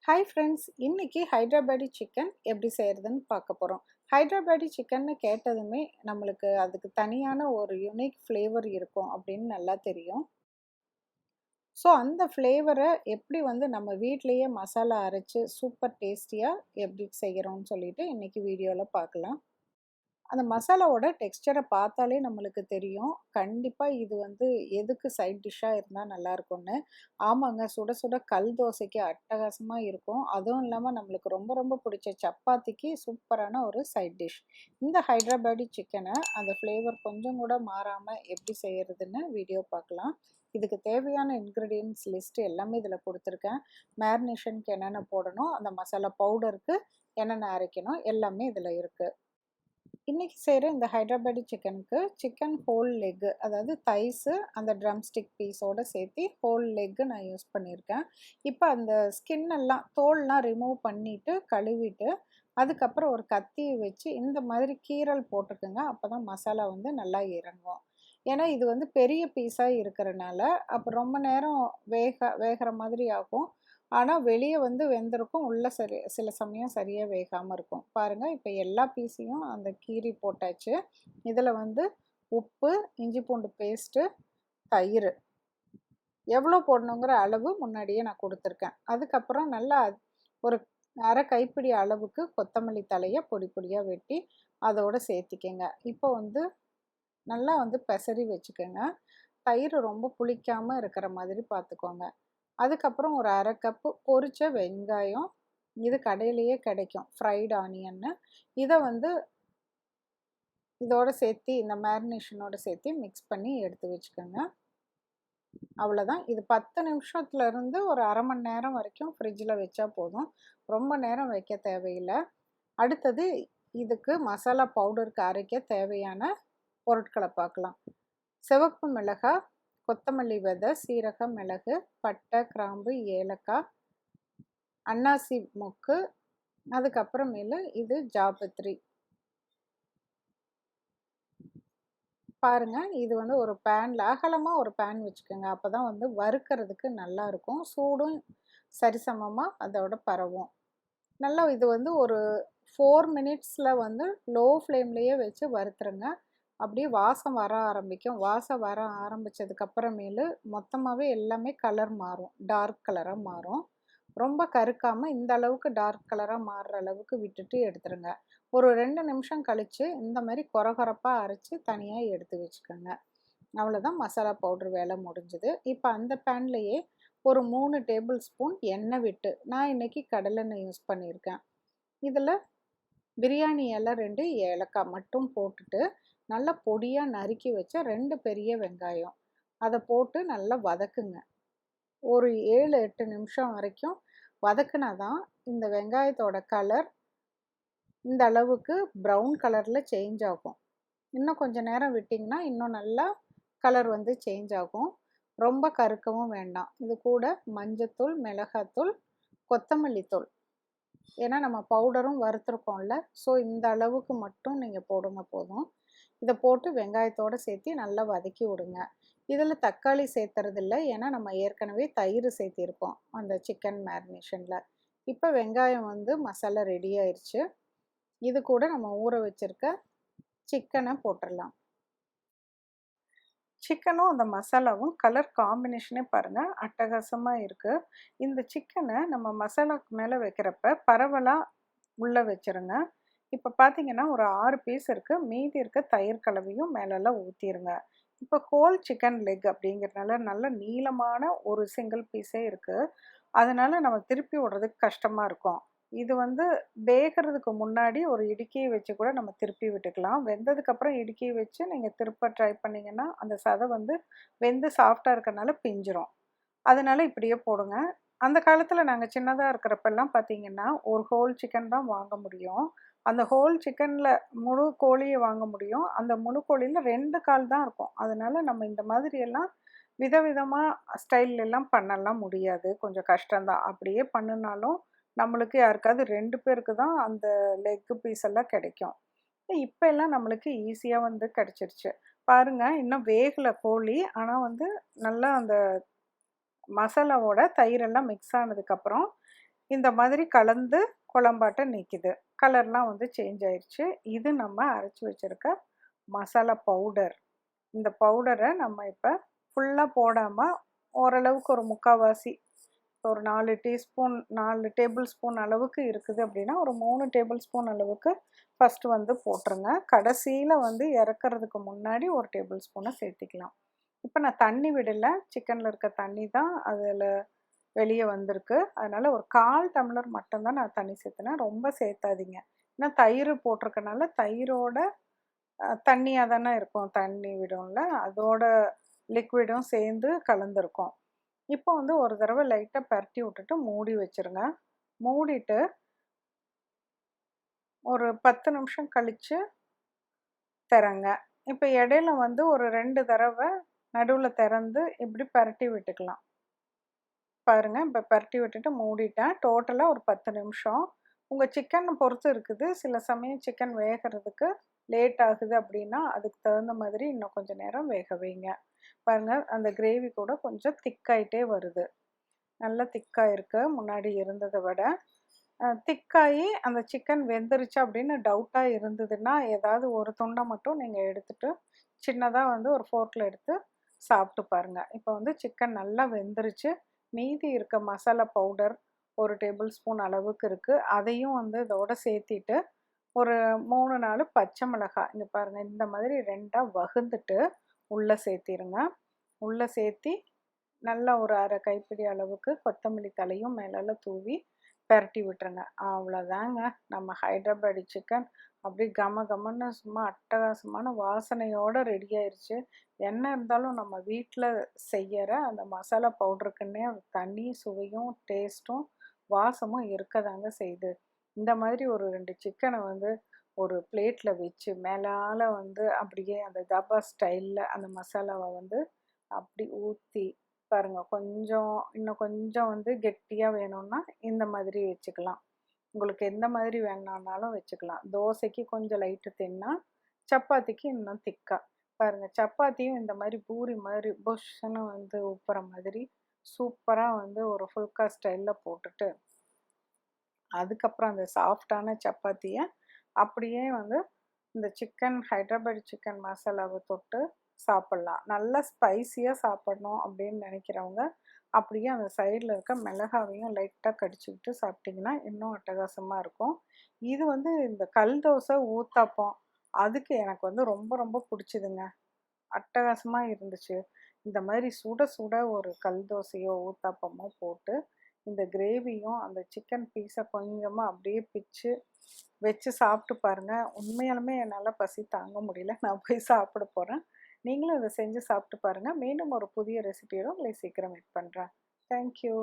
Hi friends, இன்னைக்கு Hyderabadi chicken எப்படி செய்கிறதுன்னு பார்க்க போகிறோம். ஹைதராபாடி சிக்கன்னு கேட்டதுமே நம்மளுக்கு அதுக்கு தனியான ஒரு யூனிக் ஃப்ளேவர் இருக்கும் அப்படின்னு நல்லா தெரியும். ஸோ அந்த ஃப்ளேவரை எப்படி நம்ம வீட்டிலையே மசாலா அரைச்சி சூப்பர் டேஸ்டியாக எப்படி செய்கிறோம்னு சொல்லிட்டு இன்னைக்கு வீடியோவில் பார்க்கலாம். அந்த மசாலாவோட டெக்ஸ்சரை பார்த்தாலே நம்மளுக்கு தெரியும். கண்டிப்பாக இது எதுக்கு சைட் டிஷ்ஷாக இருந்தால் நல்லாயிருக்கும்னு. ஆமாங்க, சுட சுட கல் தோசைக்கு அட்டகாசமாக இருக்கும். அதுவும் இல்லாமல் நம்மளுக்கு ரொம்ப ரொம்ப பிடிச்ச சப்பாத்திக்கு சூப்பரான ஒரு சைட் டிஷ். இந்த ஹைதராபாடி சிக்கனை அந்த ஃப்ளேவர் கொஞ்சம் கூட மாறாமல் எப்படி செய்கிறதுன்னு வீடியோ பார்க்கலாம். இதுக்கு தேவையான இன்க்ரீடியன்ட்ஸ் லிஸ்ட்டு எல்லாமே இதில் கொடுத்துருக்கேன். மேரினேஷனுக்கு என்னென்ன போடணும், அந்த மசாலா பவுடருக்கு என்னென்ன அரைக்கணும், எல்லாமே இதில் இருக்குது. இன்றைக்கி செய்கிற இந்த ஹைதராபாடி சிக்கனுக்கு சிக்கன் ஹோல் லெக்கு, அதாவது தைஸு அந்த ட்ரம் ஸ்டிக் பீஸோடு சேர்த்து ஹோல் லெக்கு நான் யூஸ் பண்ணியிருக்கேன். இப்போ அந்த ஸ்கின்னெல்லாம் தோல்லாம் ரிமூவ் பண்ணிவிட்டு கழுவிட்டு அதுக்கப்புறம் ஒரு கத்தியை வச்சு இந்த மாதிரி கீரல் போட்டுக்குங்க. அப்போ தான் மசாலா நல்லா இறங்கும். ஏன்னா இது பெரிய பீஸாக இருக்கிறனால அப்போ ரொம்ப நேரம் வேகிற மாதிரி ஆகும். ஆனால் வெளியே வெந்திருக்கும், உள்ளே சில சமயம் சரியாக வேகாமல் இருக்கும். பாருங்கள், இப்போ எல்லா பீஸையும் அந்த கீரி போட்டாச்சு. இதில் உப்பு, இஞ்சி பூண்டு பேஸ்ட்டு, தயிர் எவ்வளோ போடணுங்கிற அளவு முன்னாடியே நான் கொடுத்துருக்கேன். அதுக்கப்புறம் நல்லா ஒரு அரை கைப்பிடி அளவுக்கு கொத்தமல்லி தலையை பொடி பொடியாக வெட்டி அதோடு சேர்த்திக்கங்க. இப்போ நல்லா பெசரி வச்சுக்கோங்க. தயிர் ரொம்ப புளிக்காமல் இருக்கிற மாதிரி பார்த்துக்கோங்க. அதுக்கப்புறம் ஒரு அரை கப்பு பொரிச்ச வெங்காயம், இது கடையிலேயே கிடைக்கும், ஃப்ரைடு ஆனியன்னு. இதை இதோடு சேர்த்து இந்த மேரினேஷனோடு சேர்த்து மிக்ஸ் பண்ணி எடுத்து வச்சுக்கோங்க. அவ்வளோதான். இது 10 நிமிஷத்துலேருந்து ஒரு அரை மணி நேரம் வரைக்கும் ஃப்ரிட்ஜில் வச்சா போதும். ரொம்ப நேரம் வைக்க தேவையில்லை. அடுத்தது இதுக்கு மசாலா பவுடருக்கு அரைக்க தேவையான பொருட்களை பார்க்கலாம். சிவப்பு மிளகாய், கொத்தமல்லி விதை, சீரகம், மிளகு, பட்டை, கிராம்பு, ஏலக்காய், அன்னாசி மொக்கு, அதுக்கப்புறமேலு இது ஜாபத்ரி. பாருங்கள், இது ஒரு பேனில் அகலமாக ஒரு பேன் வச்சுக்கோங்க. அப்போ தான் வறுக்கிறதுக்கு நல்லாயிருக்கும். சூடும் சரிசமமாக அதோட பரவும். நல்லா இது ஒரு 4 மினிட்ஸில் லோ ஃப்ளேம்லேயே வச்சு வறுத்துருங்க. அப்படியே வாசம் வர ஆரம்பிக்கும். வாசம் வர ஆரம்பித்ததுக்கப்புறமேலு மொத்தமாகவே எல்லாமே கலர் மாறும், டார்க் கலராக மாறும். ரொம்ப கருக்காமல் இந்த அளவுக்கு டார்க் கலராக மாறுற அளவுக்கு விட்டுட்டு எடுத்துருங்க. ஒரு 2 நிமிஷம் கழித்து இந்த மாதிரி கொரகொரப்பாக அரைச்சி தனியாக எடுத்து வச்சுக்கோங்க. அவ்வளோதான், மசாலா பவுட்ரு வேலை முடிஞ்சுது. இப்போ அந்த பேன்லேயே ஒரு 3 டேபிள் ஸ்பூன் எண்ணெய் விட்டு, நான் இன்றைக்கி கடலெண்ணெய் யூஸ் பண்ணியிருக்கேன். இதில் பிரியாணி இலை 2 ஏலக்காய் மட்டும் போட்டுட்டு நல்லா பொடியாக நறுக்கி வச்ச 2 பெரிய வெங்காயம் அதை போட்டு நல்லா வதக்குங்க. ஒரு 7-8 நிமிஷம் வரைக்கும் வதக்குனா தான் இந்த வெங்காயத்தோட கலர் இந்த அளவுக்கு ப்ரௌன் கலரில் சேஞ்ச் ஆகும். இன்னும் கொஞ்சம் நேரம் விட்டிங்கன்னா இன்னும் நல்லா கலர் சேஞ்ச் ஆகும். ரொம்ப கருக்கவும் வேண்டாம். இது கூட மஞ்சத்தூள், மிளகாத்தூள், கொத்தமல்லி தூள், ஏன்னா நம்ம பவுடரும் வறுத்துருக்கோம்ல, ஸோ இந்த அளவுக்கு மட்டும் நீங்கள் போடுங்க போதும். இதை போட்டு வெங்காயத்தோடு சேர்த்து நல்லா வதக்கி விடுங்க. இதில் தக்காளி சேர்த்துறதில்ல, ஏன்னா நம்ம ஏற்கனவே தயிர் சேர்த்திருக்கோம் அந்த சிக்கன் மேரினேஷனில். இப்போ வெங்காயம் மசாலா ரெடி ஆயிடுச்சு. இது கூட நம்ம ஊற வச்சுருக்க சிக்கனை போட்டுடலாம். சிக்கனும் அந்த மசாலாவும் கலர் காம்பினேஷனே பாருங்கள், அட்டகாசமாக இருக்குது. இந்த சிக்கனை நம்ம மசாலாவுக்கு மேலே வைக்கிறப்ப பரவலாக உள்ளே வச்சுருங்க. இப்போ பார்த்தீங்கன்னா ஒரு 6 பீஸ் இருக்குது. மீதி இருக்க தயிர் கலவையும் மேலெல்லாம் ஊற்றிடுங்க. இப்போ ஹோல் சிக்கன் லெக் அப்படிங்கிறதுனால நல்ல நீளமான ஒரு சிங்கிள் பீஸே இருக்குது. அதனால் நம்ம திருப்பி விடுறதுக்கு கஷ்டமாக இருக்கும். இது வேகிறதுக்கு முன்னாடி ஒரு இடுக்கியை வச்சு கூட நம்ம திருப்பி விட்டுக்கலாம். வெந்ததுக்கப்புறம் இடுக்கியை வச்சு நீங்கள் திருப்ப ட்ரை பண்ணிங்கன்னா அந்த சதை வெந்து சாஃப்டாக இருக்கிறனால பிஞ்சிரும். அதனால் இப்படியே போடுங்க. அந்த காலத்தில் நாங்கள் சின்னதாக இருக்கிறப்பெல்லாம் பார்த்திங்கன்னா ஒரு ஹோல் சிக்கன் தான் வாங்க முடியும். அந்த ஹோல் சிக்கனில் முழு கோழியை வாங்க முடியும். அந்த முழு கோழியில் 2 கால் தான் இருக்கும். அதனால் நம்ம இந்த மாதிரியெல்லாம் விதவிதமாக ஸ்டைல்லாம் பண்ணலாம் முடியாது, கொஞ்சம் கஷ்டம்தான். அப்படியே பண்ணினாலும் நம்மளுக்கு யாருக்காவது 2 பேருக்கு தான் அந்த லெக்கு பீஸ் எல்லாம் கிடைக்கும். இப்போ எல்லாம் நம்மளுக்கு ஈஸியாக கிடச்சிருச்சு. பாருங்கள், இன்னும் வேகலை கோழி, ஆனால் நல்லா அந்த மசாலாவோட தயிரெல்லாம் மிக்ஸ் ஆனதுக்கப்புறம் இந்த மாதிரி கலந்து குழம்பாட்டம் நிற்கிது. கலர்லாம் வந்து சேஞ்ச் ஆயிடுச்சு. இது நம்ம அரைச்சி வச்சுருக்க மசாலா பவுடர். இந்த பவுடரை நம்ம இப்போ ஃபுல்லாக போடாமல் ஓரளவுக்கு ஒரு முக்கால்வாசி ஒரு 4 டேபிள் ஸ்பூன் அளவுக்கு இருக்குது அப்படின்னா ஒரு 3 டேபிள் ஸ்பூன் அளவுக்கு ஃபஸ்ட்டு வந்து போட்டுருங்க. கடைசியில் வந்து இறக்குறதுக்கு முன்னாடி ஒரு டேபிள் ஸ்பூனை சேர்த்திக்கலாம். இப்போ நான் தண்ணி விடலை, சிக்கனில் இருக்க தண்ணி தான் அதில் வெளியே வந்திருக்கு. அதனால் ஒரு 1/4 டம்ளர் மட்டும்தான் நான் தண்ணி சேர்த்துனேன். ரொம்ப சேர்த்தாதீங்க. ஏன்னா தயிர் போட்டிருக்கனால தயிரோட தண்ணியாக தானே இருக்கும், தண்ணி விடும்ல, அதோட லிக்விடும் சேர்ந்து கலந்துருக்கும். இப்போ வந்து ஒரு தடவை லைட்டாக பரட்டி விட்டுட்டு மூடி வச்சுருங்க. மூடிட்டு ஒரு 10 நிமிஷம் கழித்து திறங்க. இப்போ இடையில வந்து ஒரு 2 தடவை நடுவில் திறந்து இப்படி பரட்டி விட்டுக்கலாம். பாருங்கள், இப்போ பரட்டி விட்டுட்டு மூடிட்டேன். டோட்டலாக ஒரு 10 நிமிஷம். உங்கள் சிக்கனை பொறுத்து இருக்குது. சில சமயம் சிக்கன் வேகிறதுக்கு லேட் ஆகுது அப்படின்னா அதுக்கு தகுந்த மாதிரி இன்னும் கொஞ்சம் நேரம் வேக வைங்க. பாருங்கள், அந்த கிரேவி கூட கொஞ்சம் திக்காயிட்டே வருது. நல்லா திக்காக இருக்குது முன்னாடி இருந்ததை விட. திக்காகி அந்த சிக்கன் வெந்துருச்சு அப்படின்னு டவுட்டாக இருந்ததுன்னா ஏதாவது ஒரு துண்டை மட்டும் நீங்கள் எடுத்துகிட்டு சின்னதாக வந்து ஒரு ஃபோர்க்கில் எடுத்து சாப்பிட்டு பாருங்கள். இப்போ வந்து சிக்கன் நல்லா வெந்துருச்சு. மீதி இருக்க மசாலா பவுடர் ஒரு டேபிள் ஸ்பூன் அளவுக்கு இருக்குது. அதையும் வந்து இதோட சேர்த்திட்டு ஒரு 3-4 பச்சை மிளகாய் இங்கே பாருங்கள், இந்த மாதிரி 2ஆக வகுந்துட்டு உள்ளே சேர்த்திருங்க. உள்ளே சேர்த்தி நல்லா ஒரு அரை கைப்பிடி அளவுக்கு கொத்தமல்லி தலையும் மேலால் தூவி பரட்டி விட்டுருங்க. அவ்வளோதாங்க, நம்ம ஹைதராபாடி சிக்கன் அப்படியே கம கமன்னு சும்மா அட்டகாசமான வாசனையோடு ரெடி ஆயிடுச்சு. என்ன இருந்தாலும் நம்ம வீட்டில் செய்கிற அந்த மசாலா பவுடருக்குன்னே தனி சுவையும் டேஸ்ட்டும் வாசமும் இருக்கதாங்க செய்யுது. இந்த மாதிரி ஒரு 2 சிக்கனை வந்து ஒரு பிளேட்டில் வச்சு மேலால் வந்து அப்படியே அந்த தபா ஸ்டைலில் அந்த மசாலாவை வந்து அப்படி ஊற்றி பாருங்கள். இன்னும் கொஞ்சம் வந்து கெட்டியாக வேணும்னா இந்த மாதிரி வச்சுக்கலாம். உங்களுக்கு எந்த மாதிரி வேணான்னாலும் வச்சுக்கலாம். தோசைக்கு கொஞ்சம் லைட்டு தின்னா, சப்பாத்திக்கு இன்னும் திக்கா. பாருங்கள், சப்பாத்தியும் இந்த மாதிரி பூரி மாதிரி புஷ்ஷுன்னு வந்து ஊப்புற மாதிரி சூப்பராக வந்து ஒரு ஃபுல்கா ஸ்டைலில் போட்டுட்டு அதுக்கப்புறம் அந்த சாஃப்டான சப்பாத்தியை அப்படியே வந்து இந்த ஹைதராபாடி சிக்கன் மசாலாவை தொட்டு சாப்பிட்லாம். நல்லா ஸ்பைஸியாக சாப்பிட்ணும் அப்படின்னு நினைக்கிறவங்க அப்படியே அந்த சைடில் இருக்க மிளகாவையும் லைட்டாக கடிச்சிக்கிட்டு சாப்பிட்டிங்கன்னா இன்னும் அட்டகாசமாக இருக்கும். இது வந்து இந்த கல் தோசை ஊத்தாப்பம் அதுக்கு எனக்கு வந்து ரொம்ப ரொம்ப பிடிச்சிதுங்க. அட்டகாசமாக இருந்துச்சு. இந்த மாதிரி சுட சுட ஒரு கல் தோசையோ ஊத்தாப்பமோ போட்டு இந்த கிரேவியும் அந்த சிக்கன் பீஸை கொஞ்சமாக அப்படியே பிச்சு வச்சு சாப்பிட்டு பாருங்கள். உண்மையாலுமே என்னால் பசி தாங்க முடியல. நான் போய் சாப்பிட போகிறேன். நீங்களும் இதை செஞ்சு சாப்பிட்டு பாருங்கள். மீண்டும் ஒரு புதிய ரெசிபியோடு உங்களை சீக்கிரம் மீட் பண்ணுறேன். தேங்க்யூ.